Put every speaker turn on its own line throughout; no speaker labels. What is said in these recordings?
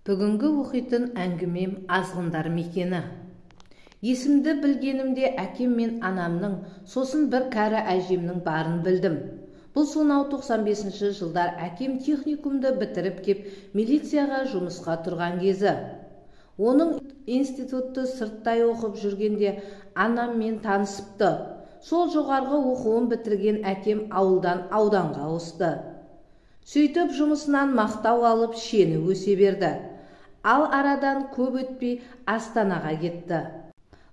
Бүгінгі оқитын әңгімем азғындар мекені. Есімді білгенімде әкем мен анамның, сосын бір кәрі әжемнің барын білдім. Бұл сонау 95-ші жылдар әкем техникумды бітіріп кеп милицияға жұмысқа тұрған кезі. Оның институтты сырттай оқып жүргенде анаммен танысыпты. Сол жоғарғы оқуын бітірген әкем ауылдан ауданға ауысты. Сөйтіп жұмысынан мақтау алып шені өсе берді. Ал арадан көп өтпей Астанаға кетті.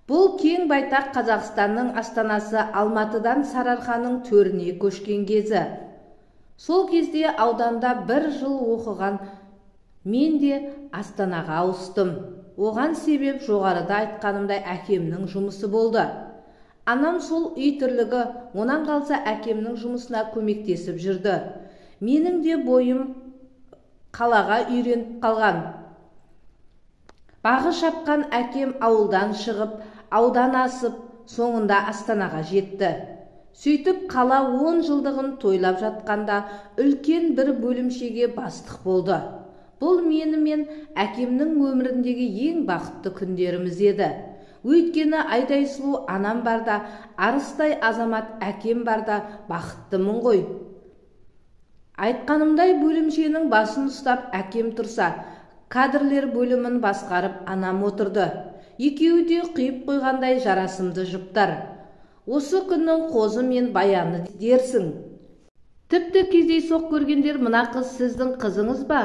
Бұл кең байтақ Қазақстанның астанасы Алматыдан Сарыарқаның төріне көшкен кезі. Сол кезде ауданда бір жыл оқыған мен де Астанаға ауыстым. Оған себеп жоғарыда айтқанымдай әкемнің жұмысы болды. Анам сол үй тірлігі, онан қалса әкемнің жұмысына көмектесіп жүрді. Менің де бойым қалаға үйреніп қалған. Бағы шапқан әкем ауылдан шығып, аудан асып, соңында Астанаға жетті. Сөйтіп қала 10 жылдығын тойлап жатқанда үлкен бір бөлімшеге бастық болды. Бұл мені мен әкемнің өміріндегі ең бақытты күндеріміз еді. Өйткені айдай сұлу анам барда, арыстай азамат әкем барда бақыттымын ғой. Айтқанымдай бөлімшенің басын ұстап әкем тұрса, кадрлер бөлімін басқарып анам отырды. Екеуі де қиып қойғандай жарасымды жұптар. Осы күннің қозы мен баяны дерсің. Тіпті кездейсоқ көргендер мына қыз сіздің қызыңыз ба?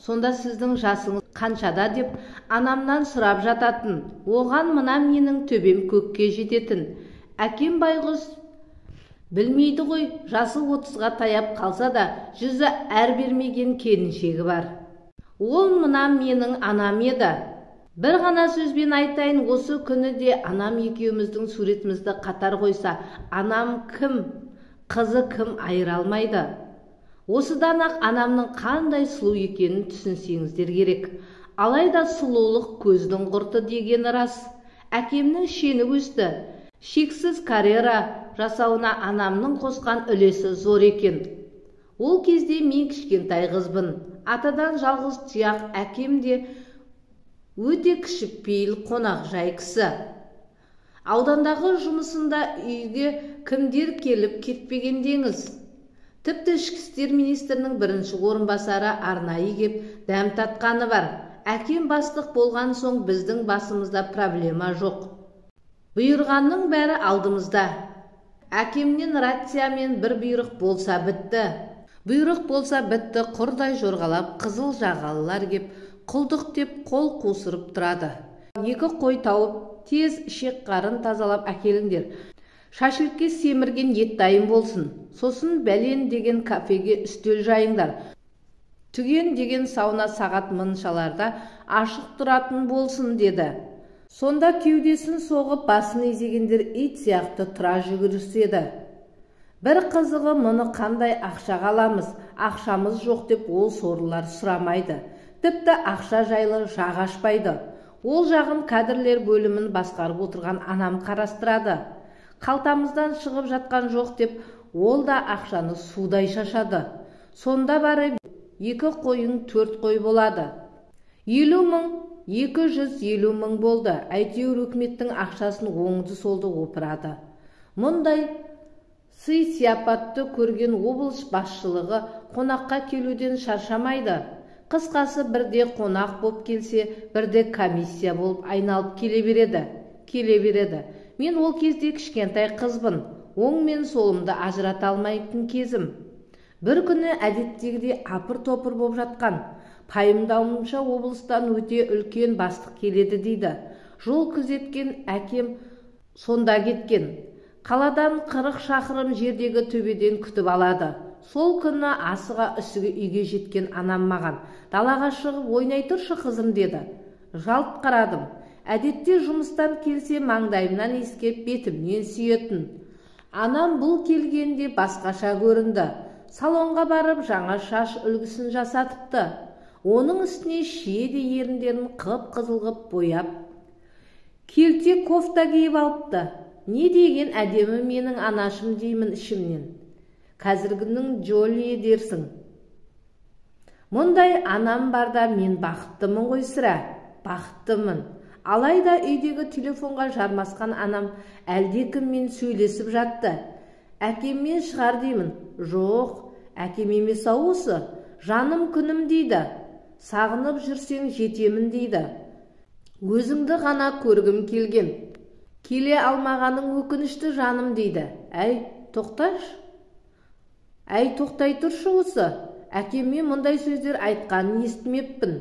Сонда сіздің жасыңыз қаншада деп анамнан сұрап жататын. Оған мына менің төбем көкке жететін. Әкем байғұс білмейді ғой, жасы 30-ға таяп қалса да жүзі әр бермеген келіншегі бар. Ол мына менің анам еді. Бір ғана сөзбен айтайын, осы күні де анам екеуміздің суретімізді қатар қойса, анам кім, қызы кім айыра алмайды. Осыдан ақ анамның қандай сұлу екенін түсінсеңіздер керек. Алайда сұлулық көздің құрты дегені рас. Әкемнің шені өсті. Шексіз карьера жасауына анамның қосқан үлесі зор екен. Ол кезде мен кішкентай қызбын. Атадан жалғыз тұяқ, әкем де өте кішіпейіл қонақ жай кісі. Аудандағы жұмысында үйге кімдер келіп кетпегендеңіз. Тіпті ішкі істер министрінің бірінші орынбасары арнайы кеп дәм татқаны бар. Әкем бастық болған соң біздің басымызда проблема жоқ. Бұйырғанның бәрі алдымызда. Әкемнен рациямен бір бұйрық болса бітті. Бұйрық болса бітті, құрдай жорғалап қызыл жағалылар кеп, құлдық деп қол қусырып тұрады. 2 қой тауып, тез ішек қарын тазалап әкеліңдер. Шашылтке семірген ет дайын болсын. Сосын бәлен деген кафеге үстел жайыңдар. Түген деген сауна сағат мыншаларда ашық тұратын болсын деді. Сонда кеудесін соғып басын изегендер ит сияқты тұра жүгіріседі. Бір қызығы мұны қандай ақшаға аламыз, ақшамыз жоқ деп ол сорлылар сұрамайды. Тіпті ақша жайлы жақ ашпайды. Ол жағын кадрлер бөлімін басқарып отырған анам қарастырады. Қалтамыздан шығып жатқан жоқ деп ол да ақшаны судай шашады. Сонда бары 2 қойың 4 қой болады. 50 мың, 250 мың болды. Әйтеуір үкіметтің ақшасын оңды солды опырады. Мұндай сый сияпатты көрген облыс басшылығы қонаққа келуден шаршамайды. Қысқасы бірде қонақ боп келсе, бірде комиссия болып айналып келе береді. Мен ол кезде кішкентай қызбын, оң мен солымды ажырата алмайтын кезім. Бір күні әдеттегідей апыр-топыр боп жатқан. Пайымдауымша облыстан өте үлкен бастық келеді дейді. Жол күзеткен әкем сонда кеткен. Қаладан 40 шақырым жердегі төбеден күтіп алады. Сол күні асыға үсігі үйге жеткен анам маған: далаға шығып ойнай тұршы қызым деді. Жалт қарадым. Әдетте жұмыстан келсе маңдайымнан иіскеп бетімнен сүйетін. Анам бұл келгенде басқаша көрінді. Салонға барып жаңа шаш үлгісін жасатыпты. Оның үстіне шиеде еріндерін қып-қызыл қып бояп, келте кофта киіп алыпты. Не деген әдемі менің анашым деймін ішімнен. Қазіргінің Джоли дерсің. Мұндай анам барда мен бақыттымын ғой сірә, бақыттымын. Алайда үйдегі телефонға жармасқан анам әлдекіммен сөйлесіп жатты. Әкеммен шығар деймін. Жоқ, әкем емес осы. Жаным күнім дейді. Сағынып жүрсең жетемін дейді. Өзіңді ғана көргім келген. Келе алмағаның өкінішті жаным дейді. Әй, тоқтай тұршы осы. Әкеме мұндай сөздер айтқанын естімеппін.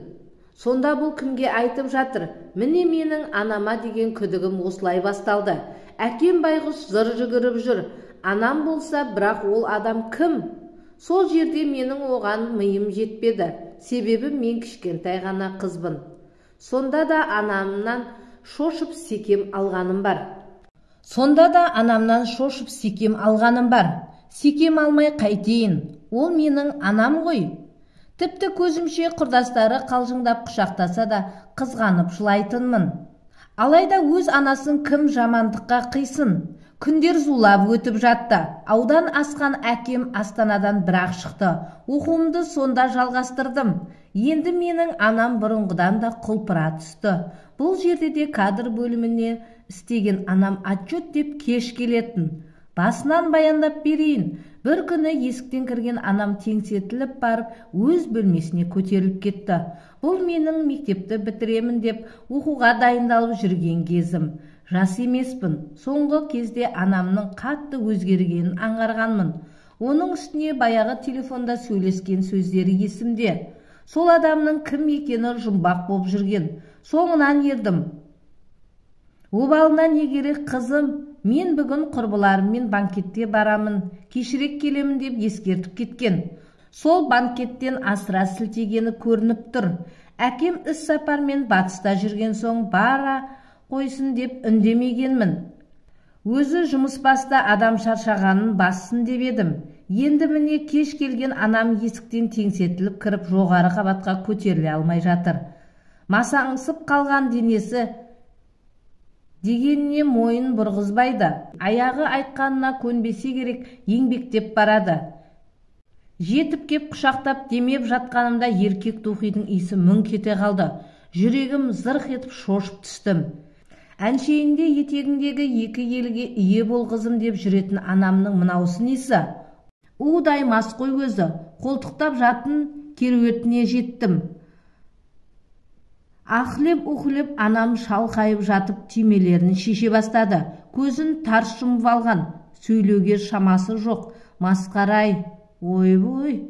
Сонда бұл кімге айтып жатыр? Міне менің анама деген күдігім осылай басталды. Әкем байғұс зыр жүгіріп жүр. Анам болса, бірақ ол адам кім? Сол жерде менің оған миым жетпеді. Себебі мен кішкентай ғана қызбын. Сонда да анамнан шошып секем алғаным бар. Секем алмай қайтейін. Ол менің анам ғой. Тіпті көзімше құрдастары қалжыңдап құшақтаса да қызғанып жылайтынмын. Алайда өз анасын кім жамандыққа қисын? Күндер зулап өтіп жатты. Аудан асқан әкем Астанадан бірақ шықты. Оқуымды сонда жалғастырдым. Енді менің анам бұрынғыдан да құлпыра түсті. Бұл жерде де кадр бөліміне істеген анам отчет деп кеш келетін. Басынан баяндап берейін. Бір күні есіктен кірген анам теңсетіліп барып, өз бөлмесіне көтеріліп кетті. Бұл менің мектепті бітіремін деп оқуға дайындалып жүрген кезім. Жас емеспін. Соңғы кезде анамның қатты өзгергенін аңғарғанмын. Оның үстіне баяғы телефонда сөйлескен сөздері есімде. Сол адамның кім екені жұмбақ болып жүрген. Соңынан ердім. Обалына не керек қызым? Мен бүгін құрбыларыммен банкетте барамын, кешірек келемін деп ескертіп кеткен. Сол банкеттен асыра сілтегені көрініп тұр. Әкем іс сапармен батыста жүрген соң бара қойсын деп үндемегенмін. Өзі жұмыс баста адам шаршағанын бассын деп едім. Енді міне кеш келген анам есіктен теңсетіліп кіріп жоғары қабатқа көтеріле алмай жатыр. Масаңсып қалған денесі дегеніне мойын бұрғызбайды. Аяғы айтқанына көнбесе керек, еңбектеп барады. Жетіп кеп құшақтап демеп жатқанымда еркек тоқидың иісі мүңк ете қалды. Жүрегім зырқ етіп шошып түстім. Әншейінде етегіндегі екі елге ие бол қызым деп жүретін анамның мынаусы несі? Удай мас қой өзі. Қолтықтап жатын керуетіне жеттім. Ақылеп-ұқылеп анам шалқайып жатып түймелерін шеше бастады. Көзін тарс жұмып алған. Сөйлеуге шамасы жоқ. Масқарай, ой-бой.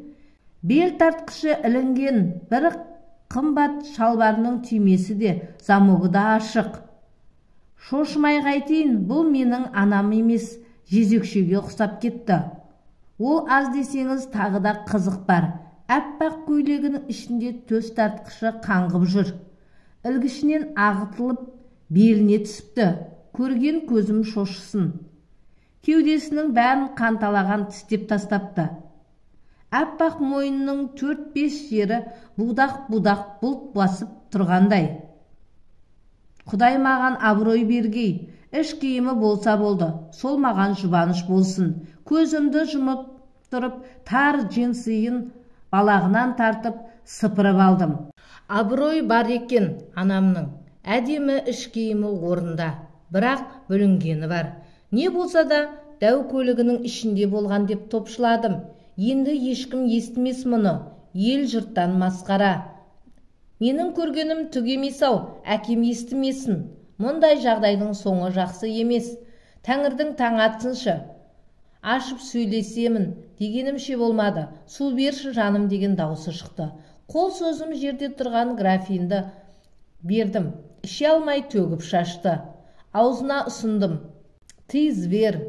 Бел тартқышы ілінген бір қымбат шалбарының түймесі де, замогы да ашық. Шошымай қайтейін, бұл менің анам емес, жезөкшеге ұқсап кетті. Ол аз десеңіз тағы да қызық бар. Әппақ көйлегінің ішінде төс тартқышы қаңғып жүр. Ілгішінен ағытылып беліне түсіпті. Көрген көзім шошысын. Кеудесінің бәрін қанталаған тістеп тастапты. Әппақ мойынның 4-5 жері будақ-будақ бұлт басып тұрғандай. Құдай маған абырой бергей, іш киімі болса болды, сол маған жұбаныш болсын. Көзімді жұмып тұрып, тар джинсыйын балағынан тартып, сыпырып алдым. Абырой бар екен анамның. Әдемі іш киімі орында, бірақ бүлінгені бар. Не болса да дәу көлігінің ішінде болған деп топшыладым. Енді ешкім естімес мұны. Ел жұрттан масқара. Менің көргенім түк емес-ау, әкем естімесін. Мұндай жағдайдың соңы жақсы емес. Тәңірдің таң атсыншы. Ашып сөйлесемін дегенімше болмады. Су берші жаным деген дауысы шықты. Қол созым жерде тұрған графинді бердім. Іше алмай төгіп шашты. Аузына ұсындым. Ты звер,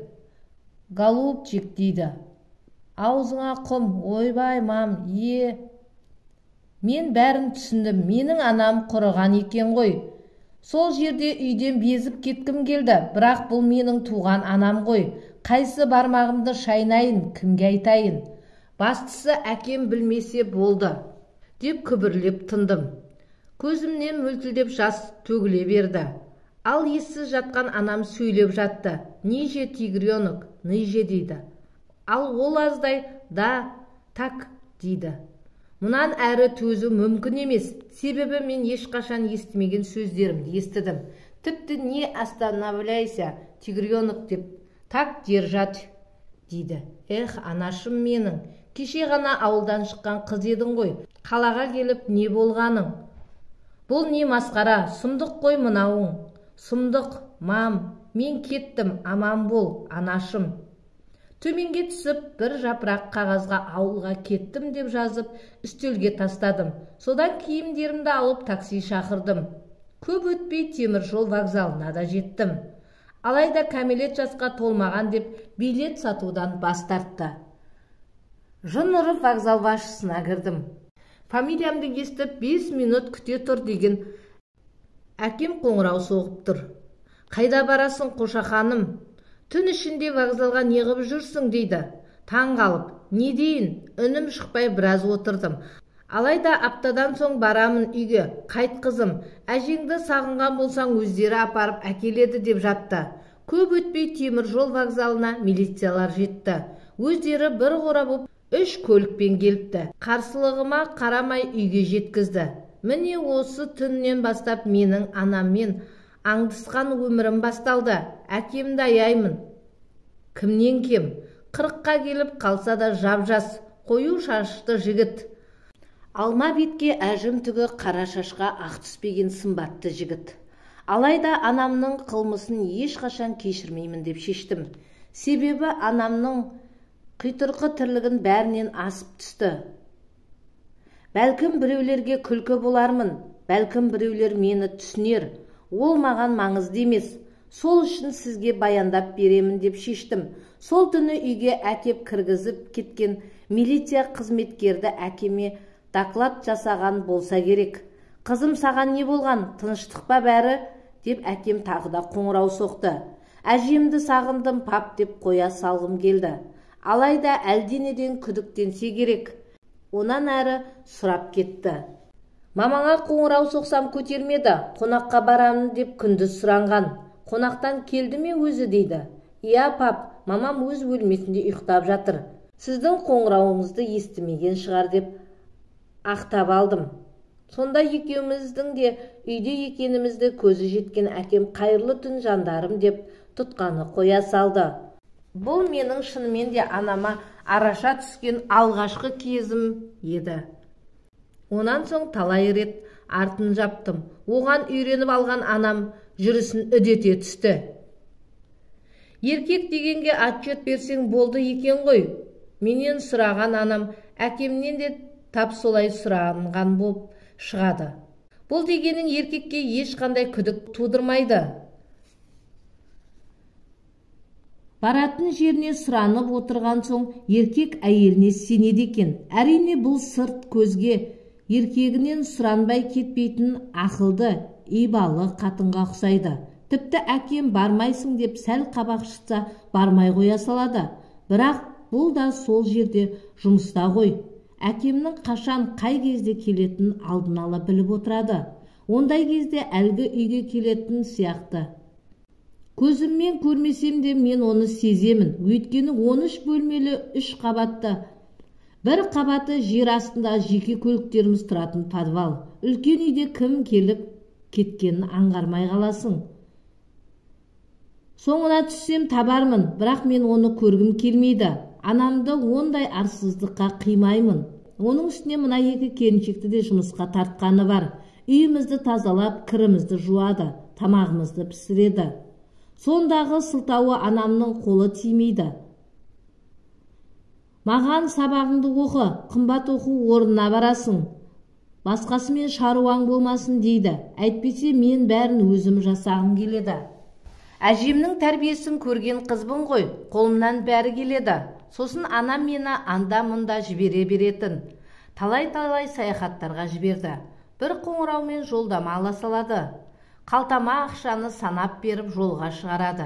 голубчик дейді. Аузыңа құм, ойбай мам, Мен бәрін түсіндім. Менің анам құрыған екен ғой. Сол жерде үйден безіп кеткім келді. Бірақ бұл менің туған анам ғой. Қайсы бармағымды шайнайын, кімге айтайын? Бастысы әкем білмесе болды, деп күбірлеп тындым. Көзімнен мөлтілдеп жас төгіле берді. Ал ессіз жатқан анам сөйлеп жатты. Ниже тигренок, ниже дейді. Ал ол аздай да так дейді. Мұнан әрі төзу мүмкін емес, себебі мен ешқашан естімеген сөздерімді естідім. Тіпті не останавливайся, тигренок деп, так держать дейді. Эх, анашым менің, кеше ғана ауылдан шыққан қыз едің ғой, қалаға келіп не болғаның? Бұл не масқара, сұмдық қой мынауың. Сұмдық, мам, мен кеттім, аман бол, анашым. Төменге түсіп, бір жапырақ қағазға ауылға кеттім деп жазып, үстелге тастадым. Содан киімдерімді алып такси шақырдым. Көп өтпей темір жол вокзалына да жеттім. Алайда кәмелет жасқа толмаған деп билет сатудан бас тартты. Жын ұрып вокзал басшысына кірдім. Фамилиямды естіп 5 минут күте тұр деген әкем қоңырау соғып тұр. Қайда барасың, Қошақаным? Түн ішінде вокзалға неғып жүрсің дейді. Таң қалып, не дейін, үнім шықпай біраз отырдым. Алайда аптадан соң барамын үйге. Қайт қызым, әжеңді сағынған болсаң өздері апарып әкеледі деп жатты. Көп өтпей темір жол вокзалына милициялар жетті. Өздері бір қора боп 3 көлікпен келіпті. Қарсылығыма қарамай үйге жеткізді. Міне осы түннен бастап менің анаммен аңдысқан өмірім басталды. Әкемді аяймын. Кімнен кем? 40-қа келіп қалса да жап-жас, қою шашты жігіт. Алма бетке әжім түгі, қара шашқа ақ түспеген сымбатты жігіт. Алайда анамның қылмысын ешқашан кешірмеймін деп шештім. Себебі анамның қитұрқы тірлігін бәрінен асып түсті. Бәлкім біреулерге күлкі болармын, бәлкім біреулер мені түсінер. Ол маған маңызды емес. Сол үшін сізге баяндап беремін деп шештім. Сол түні үйге әкеп кіргізіп кеткен милиция қызметкерді әкеме доклад жасаған болса керек. Қызым, саған не болған? Тыныштық па бәрі? Деп әкем тағы да қоңырау соқты. Әжемді сағындым, пап деп қоя салғым келді. Алайда әлденеден күдіктенсе керек. Онан әрі сұрап кетті. Мамаңа қоңырау соқсам көтермеді, қонаққа барамын деп күндіз сұранған. Қонақтан келді ме өзі дейді. Иә, пап, мамам өз бөлмесінде ұйықтап жатыр. Сіздің қоңырауыңызды естімеген шығар деп ақтап алдым. Сонда екеуміздің де үйде екенімізді көзі жеткен әкем қайырлы түн жандарым деп тұтқаны қоя салды. Бұл менің шынымен де анама араша түскен алғашқы кезім еді. Онан соң талай рет артын жаптым. Оған үйреніп алған анам жүрісін үдете түсті. Еркек дегенге отчет берсең болды екен ғой. Менен сұраған анам әкемнен де тап солай сұранған болып шығады. Бұл дегенің еркекке ешқандай күдік тудырмайды. Баратын жеріне сұранып отырған соң еркек әйеліне сенеді екен. Әрине бұл сырт көзге еркегінен сұранбай кетпейтін ақылды, ибалы қатынға ұқсайды. Тіпті әкем бармайсың деп сәл қабақ шытса бармай қоя салады. Бірақ бұл да сол жерде жұмыста ғой. Әкемнің қашан қай кезде келетін алдын ала біліп отырады. Ондай кезде әлгі үйге келетін сияқты. Көзіммен көрмесем де мен оны сеземін. Өйткені 13 бөлмелі 3 қабатты. Бір қабаты жер астында жеке көліктеріміз тұратын подвал. Үлкен үйде кім келіп кеткенін аңғармай қаласың. Соңына түссем табармын, бірақ мен оны көргім келмейді. Анамды ондай арсыздыққа қимаймын. Оның үстіне мына 2 келіншекті де жұмысқа тартқаны бар. Үйімізді тазалап, кірімізді жуады, тамағымызды пісіреді. Сондағы сылтауы анамның қолы тимейді. Маған сабағыңды оқы, қымбат оқу орнына барасың. Басқасымен шаруаң болмасын дейді. Әйтпесе мен бәрін өзім жасағым келеді. Әжемнің тәрбиесін көрген қызбын ғой, қолымнан бәрі келеді. Сосын анам мені анда-мұнда жібере беретін. Талай-талай саяхаттарға жіберді. Бір қоңыраумен жолдама ала салады. Қалтама ақшаны санап беріп жолға шығарады.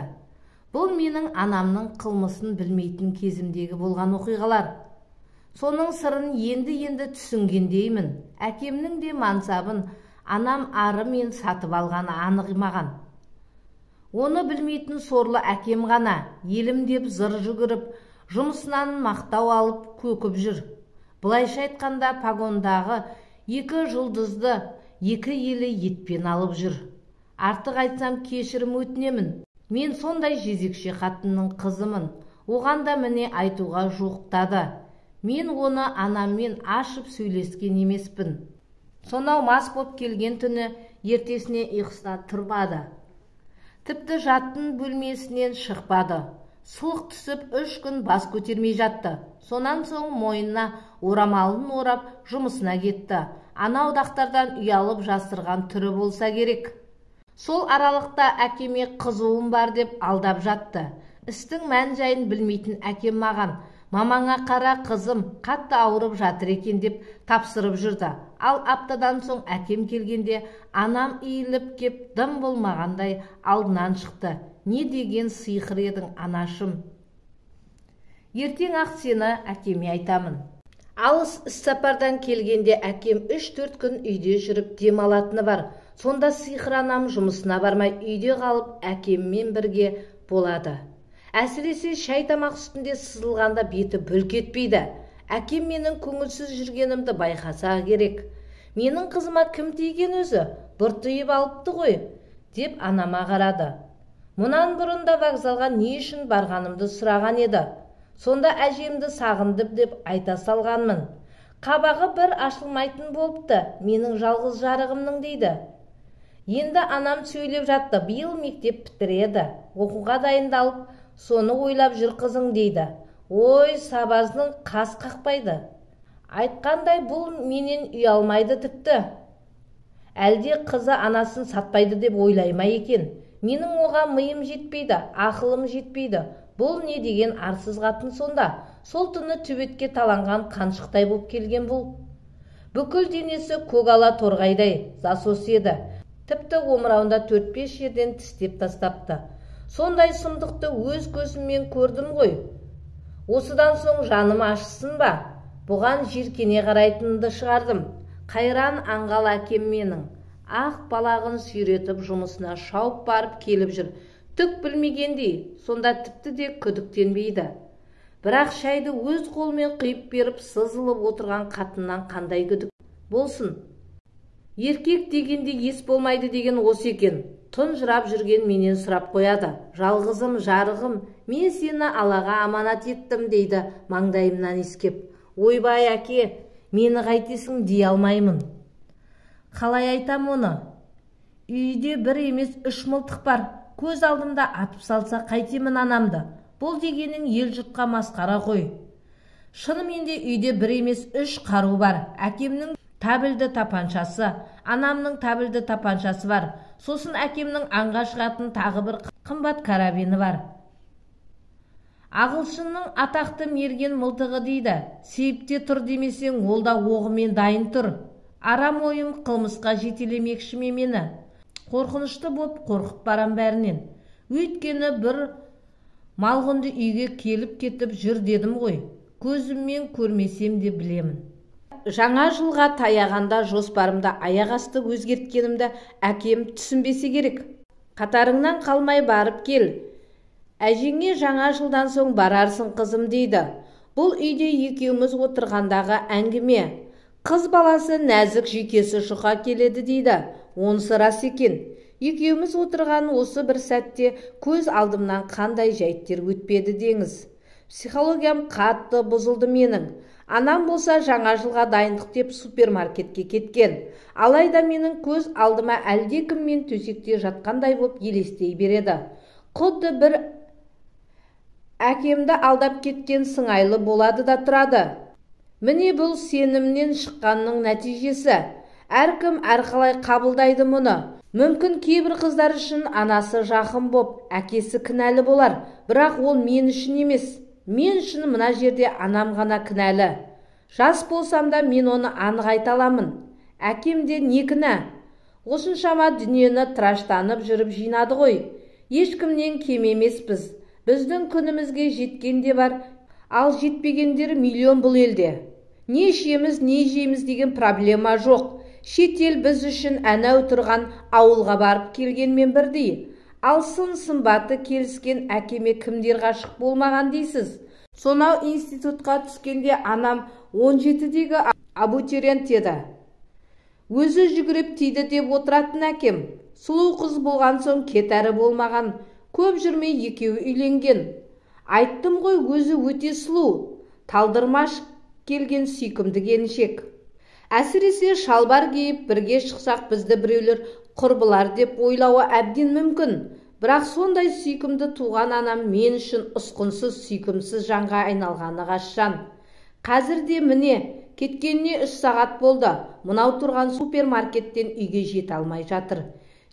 Бұл менің анамның қылмысын білмейтін кезімдегі болған оқиғалар. Соның сырын енді түсінгендеймін. Әкемнің де мансабын анам ары мен сатып алғаны анық маған. Оны білмейтін сорлы әкем ғана, елім деп зыр жүгіріп, жұмысынан мақтау алып көкіп жүр. Былайша айтқанда погондағы 2 жұлдызды 2 елі етпен алып жүр. Артық айтсам кешірім өтінемін. Мен сондай жезекше қатынның қызымын. Оған да міне айтуға жуықтады. Мен оны анаммен ашып сөйлескен емеспін. Сонау мас боп келген түні ертесіне ұйқысына тұрмады. Тіпті жатын бөлмесінен шықпады. Сұлық түсіп 3 күн бас көтермей жатты. Сонан соң мойнына орамалын орап жұмысына кетті. Анау дақтардан ұялып жасырған түрі болса керек. Сол аралықта әкеме қызуым бар деп алдап жатты. Істің мән жайын білмейтін әкем маған: мамаңа қара қызым, қатты ауырып жатыр екен деп тапсырып жүрді. Ал аптадан соң әкем келгенде анам иіліп кеп дым болмағандай алдынан шықты. Не деген сиқыр едің, анашым. Ертең ақ сені әкеме айтамын. Алыс іссапардан келгенде әкем 3-4 күн үйде жүріп демалатыны бар. Сонда сиқыр анам жұмысына бармай үйде қалып әкеммен бірге болады. Әсіресе шай тамақ үстінде сызылғанда беті бүлк етпейді. Әкем менің көңілсіз жүргенімді байқаса керек. Менің қызыма кім тиген өзі? Бұртиып алыпты ғой, деп анама қарады. Мұнан бұрын да вокзалға не үшін барғанымды сұраған еді. Сонда әжемді сағындып деп айта салғанмын. Қабағы бір ашылмайтын болыпты, менің жалғыз жарығымның дейді. Енді анам сөйлеп жатты: биыл мектеп бітіреді, оқуға дайындалып, соны ойлап жүр қызың дейді. Ой, сабаздың қас қақпайды. Айтқандай бұл менен ұялмайды тіпті. Әлде қызы анасын сатпайды деп ойлай ма екен? Менің оған миым жетпейді, ақылым жетпейді. Бұл не деген арсыз қатын сонда? Сол түні төбетке таланған қаншықтай боп келген бұл. Бүкіл денесі көгала торғайдай засос еді. Тіпті омырауында 4-5 жерден тістеп тастапты. Сондай сұмдықты өз көзіммен көрдім ғой. Осыдан соң жаным ашысын ба? Бұған жиркене қарайтынды шығардым. Қайран аңғал әкем менің. Ақ балағын сүйретіп жұмысына шауып барып келіп жүр. Түк білмегендей, сонда тіпті де күдіктенбейді. Бірақ шайды өз қолымен құйып беріп сызылып отырған қатыннан қандай күдік болсын? Еркек дегенде ес болмайды деген осы екен. Тұнжырап жүрген менен сұрап қояды: жалғызым, жарығым, мен сені Аллаға аманат еттім дейді маңдайымнан иіскеп. Ойбай әке, мені қайтесің дей алмаймын. Қалай айтам оны? Үйде бір емес 3 мылтық бар. Көз алдымда атып салса қайтемін анамды? Бұл дегенің ел жұртқа масқара ғой. Шынымен де үйде бір емес 3 қару бар. Әкемнің табілді тапаншасы, анамның табілді тапаншасы бар. Сосын әкемнің аңға шығатын тағы бір қымбат карабині бар. Ағылшынның атақты мерген мылтығы дейді. Сейіпте тұр демесең, ол да оғымен дайын тұр. Арам ойым қылмысқа жетелемекші ме мені? Қорқынышты боп қорқып барам бәрінен. Өйткені бір малғынды үйге келіп кетіп жүр дедім ғой. Көзіммен көрмесем де білемін. Жаңа жылға таяғанда жоспарымда аяқ асты өзгерткенімді әкем түсінбесе керек. Қатарыңнан қалмай барып кел. Әжеңе жаңа жылдан соң барарсың қызым дейді. Бұл үйде екеуміз отырғандағы әңгіме. Қыз баласы нәзік жүйкесі жұқа келеді дейді. Онысы рас екен. Екеуміз отырған осы бір сәтте көз алдымнан қандай жайттер өтпеді деңіз. Психологиям қатты бұзылды менің. Анам болса жаңа жылға дайындық деп супермаркетке кеткен. Алайда менің көз алдыма әлде кіммен төсекте жатқандай боп елестей береді. Құдды бір әкемді алдап кеткен сыңайлы болады да тұрады. Міне бұл сенімнен шыққанның нәтижесі. Әркім әрқалай қабылдайды мұны. Мүмкін кейбір қыздар үшін анасы жақын боп, әкесі кінәлі болар. Бірақ ол мен үшін емес. Мен үшін мына жерде анам ғана кінәлі. Жас болсам да мен оны анық айта аламын. Әкемде не кінә? Осыншама дүниені тыраштанып жүріп жинады ғой. Ешкімнен кем емеспіз. Біздің күнімізге жеткен де бар, ал жетпегендер миллион бұл елде. Не ішеміз, не жейміз деген проблема жоқ. Шетел біз үшін әнәу тұрған ауылға барып келгенмен бірдей. Ал сын-сымбаты келіскен әкеме кімдер ғашық болмаған дейсіз? Сонау институтқа түскенде анам 17-дегі абитуриент еді. Өзі жүгіріп тиді деп отыратын әкем. Сұлу қыз болған соң кетәрі болмаған. Көп жүрмей екеуі үйленген. Айттым ғой, өзі өте сұлу, талдырмаш келген сүйкімді келіншек. Әсіресе шалбар киіп бірге шықсақ бізді біреулер құрбылар деп ойлауы әбден мүмкін. Бірақ сондай сүйкімді туған анам мен үшін ұсқынсыз, сүйкімсіз жанға айналғаны қашан. Қазір де міне, кеткеніне 3 сағат болды. Мынау тұрған супермаркеттен үйге жете алмай жатыр.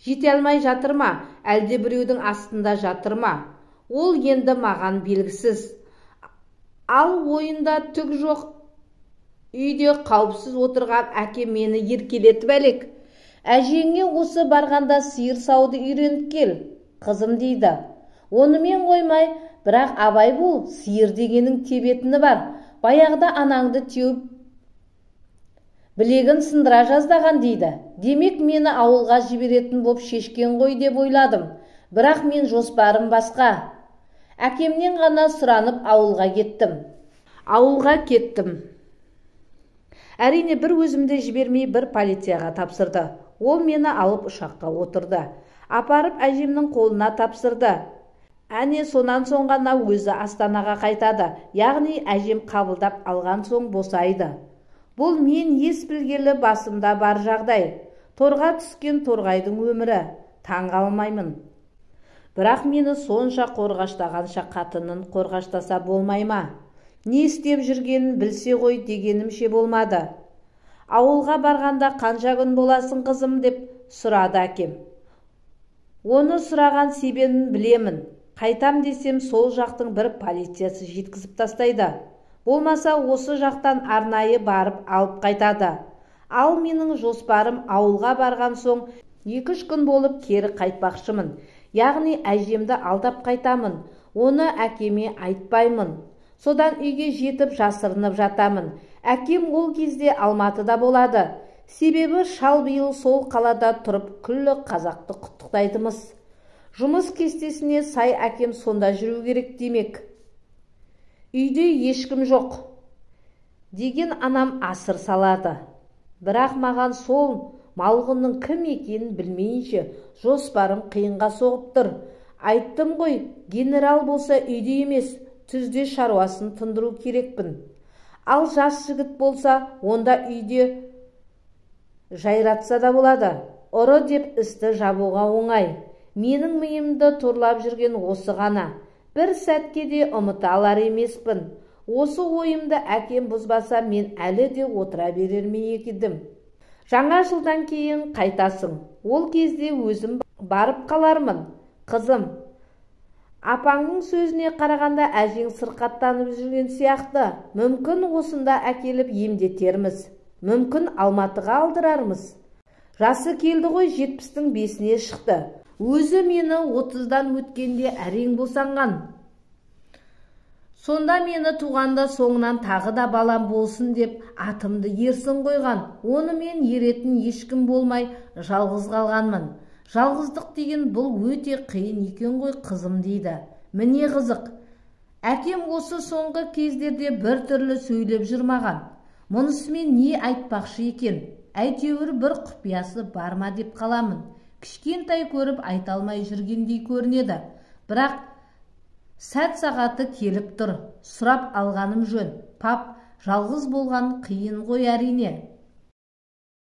Жете алмай жатыр ма, әлде біреудің астында жатыр ма? Ол енді маған белгісіз. Ал ойында түк жоқ. Үйде қауіпсіз отырған әке мені еркелетіп әлек. Әжеңе осы барғанда сиыр сауды үйреніп кел, қызым дейді. Онымен қоймай, бірақ абай бол, сиыр дегенің тебетіні бар. Баяғыда анаңды теуіп білегін сындыра жаздаған дейді. Демек мені ауылға жіберетін боп шешкен ғой деп ойладым. Бірақ мен жоспарым басқа. Әкемнен ғана сұранып ауылға кеттім. Әрине бір өзімді жібермей бір полицияға тапсырды. Ол мені алып ұшаққа отырды. Апарып әжемнің қолына тапсырды. Әне сонан соң ғана өзі Астанаға қайтады. Яғни әжем қабылдап алған соң босайды. Бұл мен ес білгелі басымда бар жағдай. Торға түскен торғайдың өмірі. Таң қалмаймын. Бірақ мені сонша қорғаштағанша қатынын қорғаштаса болмай ма? Не істеп жүргенін білсе ғой дегенімше болмады. Ауылға барғанда қанша күн боласың қызым деп сұрады әкем. Оны сұраған себебін білемін. Қайтам десем сол жақтың бір полициясы жеткізіп тастайды. Болмаса осы жақтан арнайы барып алып қайтады. Ал менің жоспарым ауылға барған соң 2-3 күн болып кері қайтпақшымын. Яғни әжемді алдап қайтамын. Оны әкеме айтпаймын. Содан үйге жетіп жасырынып жатамын. Әкем ол кезде Алматыда болады. Себебі шал биыл сол қалада тұрып күллі қазақты құттықтайтымыз. Жұмыс кестесіне сай әкем сонда жүру керек демек. Үйде ешкім жоқ деген анам асыр салады. Бірақ маған сол малғұнның кім екенін білмейінше жоспарым қиынға соғып тұр. Айттым ғой, генерал болса үйде емес, түзде шаруасын тындыру керекпін. Ал жас жігіт болса, онда үйде жайратса да болады. Ұры деп істі жабуға оңай. Менің миымды торлап жүрген осы ғана. Бір сәтке де ұмыта алар емеспін. Осы ойымды әкем бұзбаса мен әлі де отыра берер ме едім. Жаңа жылдан кейін қайтасың. Ол кезде өзім барып қалармын. Қызым, апаңның сөзіне қарағанда әжең сырқаттанып жүрген сияқты. Мүмкін осында әкеліп емдетерміз. Мүмкін Алматыға алдырармыз. Жасы келді ғой, 70-тің 5-іне шықты. Өзі мені 30-дан өткенде әрең босанған. Сонда мені туғанда соңынан тағы да балам болсын деп атымды ерсін қойған. Оны мен еретін ешкім болмай жалғыз қалғанмын. Жалғыздық деген бұл өте қиын екен ғой қызым дейді. Міне қызық. Әкем осы соңғы кездерде бір түрлі сөйлеп жүрмаған. Мұнысымен не айтпақшы екен? Әйтеуір бір құпиясы бар ма деп қаламын. Кішкентай көріп айта алмай жүргендей көрінеді. Бірақ сәт сағаты келіп тұр. Сұрап алғаным жөн. Пап, жалғыз болған қиын ғой әрине.